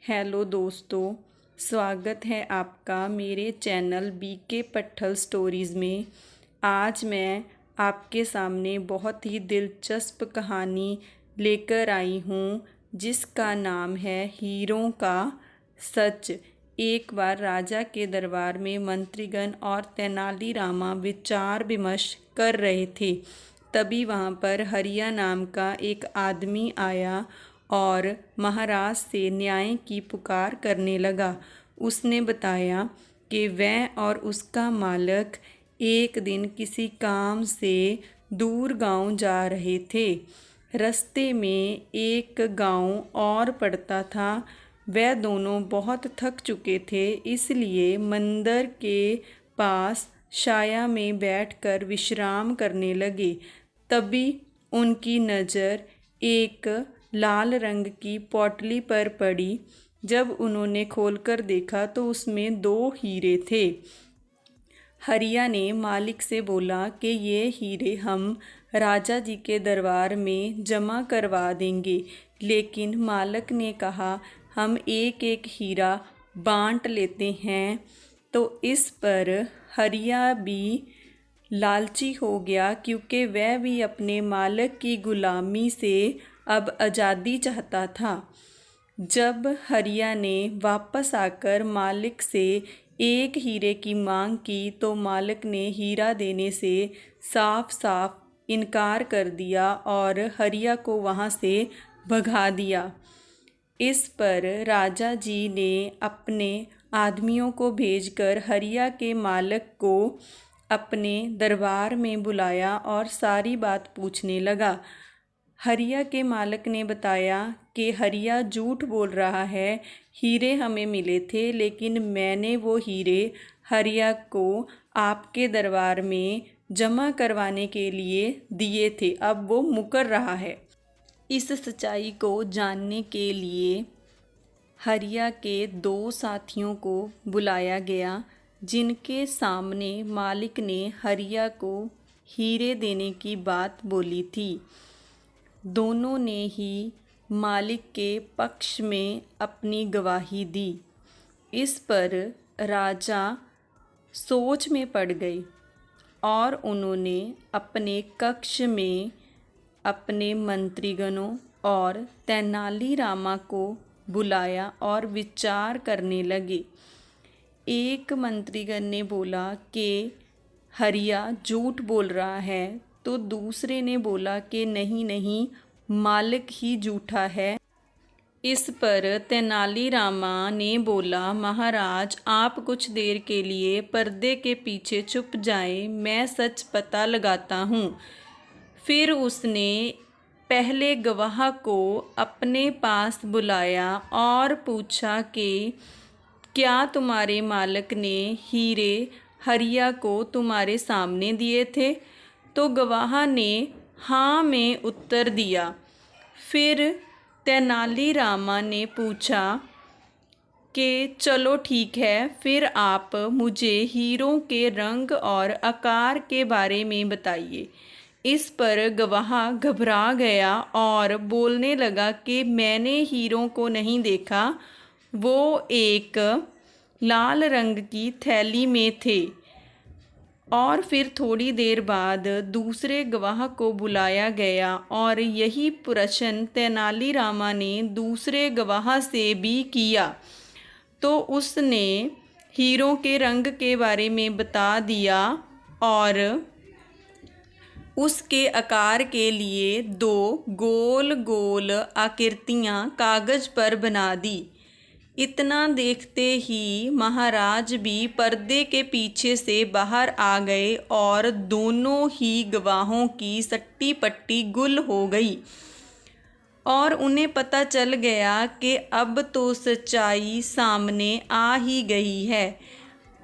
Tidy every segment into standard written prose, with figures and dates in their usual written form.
Hello दोस्तों, स्वागत है आपका मेरे चैनल बीके पट्ठल स्टोरीज़ में। आज मैं आपके सामने बहुत ही दिलचस्प कहानी लेकर आई हूँ जिसका नाम है हीरों का सच। एक बार राजा के दरबार में मंत्रीगण और तेनालीरामा विचार विमर्श कर रहे थे। तभी वहाँ पर हरिया नाम का एक आदमी आया और महाराज से न्याय की पुकार करने लगा। उसने बताया कि वह और उसका मालिक एक दिन किसी काम से दूर गांव जा रहे थे। रास्ते में एक गांव और पड़ता था। वह दोनों बहुत थक चुके थे, इसलिए मंदिर के पास छाया में बैठकर विश्राम करने लगे। तभी उनकी नज़र एक लाल रंग की पोटली पर पड़ी। जब उन्होंने खोलकर देखा तो उसमें 2 हीरे थे। हरिया ने मालिक से बोला कि ये हीरे हम राजा जी के दरबार में जमा करवा देंगे, लेकिन मालिक ने कहा हम एक एक हीरा बांट लेते हैं। तो इस पर हरिया भी लालची हो गया, क्योंकि वह भी अपने मालिक की गुलामी से अब आज़ादी चाहता था। जब हरिया ने वापस आकर मालिक से एक हीरे की मांग की तो मालिक ने हीरा देने से साफ साफ इनकार कर दिया और हरिया को वहाँ से भगा दिया। इस पर राजा जी ने अपने आदमियों को भेजकर हरिया के मालिक को अपने दरबार में बुलाया और सारी बात पूछने लगा। हरिया के मालिक ने बताया कि हरिया झूठ बोल रहा है, हीरे हमें मिले थे, लेकिन मैंने वो हीरे हरिया को आपके दरबार में जमा करवाने के लिए दिए थे। अब वो मुकर रहा है। इस सच्चाई को जानने के लिए हरिया के 2 साथियों को बुलाया गया, जिनके सामने मालिक ने हरिया को हीरे देने की बात बोली थी। दोनों ने ही मालिक के पक्ष में अपनी गवाही दी। इस पर राजा सोच में पड़ गए और उन्होंने अपने कक्ष में अपने मंत्रीगणों और तेनालीरामा को बुलाया और विचार करने लगे। एक मंत्रीगण ने बोला कि हरिया झूठ बोल रहा है, तो दूसरे ने बोला कि नहीं नहीं, मालिक ही झूठा है। इस पर तेनालीरामा ने बोला, महाराज आप कुछ देर के लिए पर्दे के पीछे छुप जाएं, मैं सच पता लगाता हूँ। फिर उसने पहले गवाह को अपने पास बुलाया और पूछा कि क्या तुम्हारे मालिक ने हीरे हरिया को तुम्हारे सामने दिए थे? तो गवाह ने हाँ में उत्तर दिया। फिर तेनालीरामा ने पूछा कि चलो ठीक है, फिर आप मुझे हीरों के रंग और आकार के बारे में बताइए। इस पर गवाह घबरा गया और बोलने लगा कि मैंने हीरों को नहीं देखा, वो एक लाल रंग की थैली में थे। और फिर थोड़ी देर बाद दूसरे गवाह को बुलाया गया और यही प्रश्न तेनालीरामा ने दूसरे गवाह से भी किया। तो उसने हीरों के रंग के बारे में बता दिया और उसके आकार के लिए 2 गोल गोल आकृतियाँ कागज़ पर बना दी। इतना देखते ही महाराज भी पर्दे के पीछे से बाहर आ गए और दोनों ही गवाहों की सट्टी पट्टी गुल हो गई और उन्हें पता चल गया कि अब तो सच्चाई सामने आ ही गई है।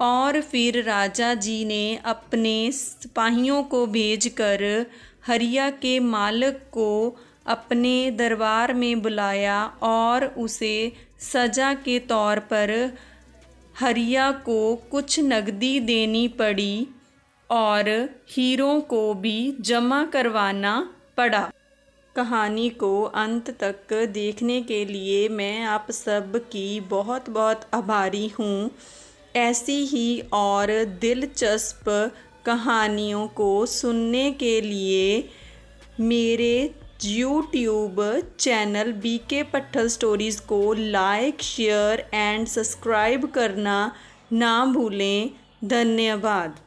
और फिर राजा जी ने अपने सिपाहियों को भेजकर हरिया के मालिक को अपने दरबार में बुलाया और उसे सज़ा के तौर पर हरिया को कुछ नकदी देनी पड़ी और हीरों को भी जमा करवाना पड़ा। कहानी को अंत तक देखने के लिए मैं आप सब की बहुत बहुत आभारी हूँ। ऐसी ही और दिलचस्प कहानियों को सुनने के लिए मेरे यूट्यूब चैनल बीके पट्टल स्टोरीज़ को लाइक, शेयर एंड सब्सक्राइब करना ना भूलें। धन्यवाद।